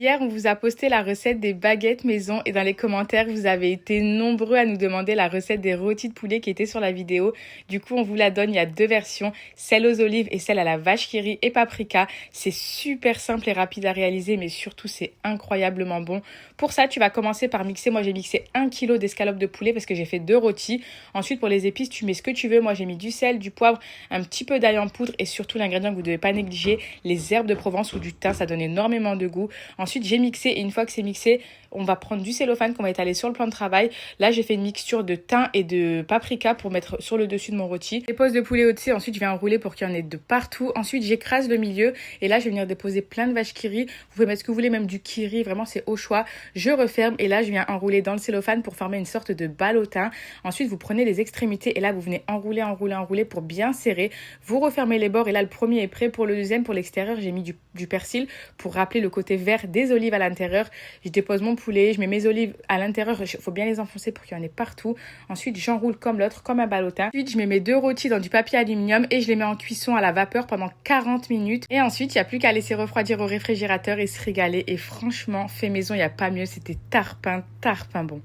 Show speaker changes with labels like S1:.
S1: Hier, on vous a posté la recette des baguettes maison et dans les commentaires, vous avez été nombreux à nous demander la recette des rôtis de poulet qui était sur la vidéo. Du coup, on vous la donne. Il y a deux versions, celle aux olives et celle à la vache qui rit et paprika. C'est super simple et rapide à réaliser, mais surtout, c'est incroyablement bon. Pour ça, tu vas commencer par mixer. Moi, j'ai mixé 1 kg d'escalope de poulet parce que j'ai fait 2 rôtis. Ensuite, pour les épices, tu mets ce que tu veux. Moi, j'ai mis du sel, du poivre, un petit peu d'ail en poudre et surtout l'ingrédient que vous ne devez pas négliger, les herbes de Provence ou du thym. Ça donne énormément de goût. Ensuite, j'ai mixé et une fois que c'est mixé, on va prendre du cellophane qu'on va étaler sur le plan de travail. Là, j'ai fait une mixture de thym et de paprika pour mettre sur le dessus de mon rôti. Je dépose de poulet au-dessus, ensuite je vais enrouler pour qu'il y en ait de partout. Ensuite, j'écrase le milieu et là, je vais venir déposer plein de vaches qui rit. Vous pouvez mettre ce que vous voulez, même du kiri, vraiment c'est au choix. Je referme et là, je viens enrouler dans le cellophane pour former une sorte de ballotin. Ensuite, vous prenez les extrémités et là, vous venez enrouler pour bien serrer. Vous refermez les bords et là, le premier est prêt. Pour le deuxième, pour l'extérieur, j'ai mis du persil pour rappeler le côté vert des olives à l'intérieur. Je dépose mon poulet, je mets mes olives à l'intérieur, il faut bien les enfoncer pour qu'il y en ait partout. Ensuite, j'enroule comme l'autre, comme un ballotin. Ensuite, je mets mes 2 rôtis dans du papier aluminium et je les mets en cuisson à la vapeur pendant 40 minutes. Et ensuite, il n'y a plus qu'à laisser refroidir au réfrigérateur et se régaler. Et franchement, fait maison, il n'y a pas mieux, c'était tarpin bon.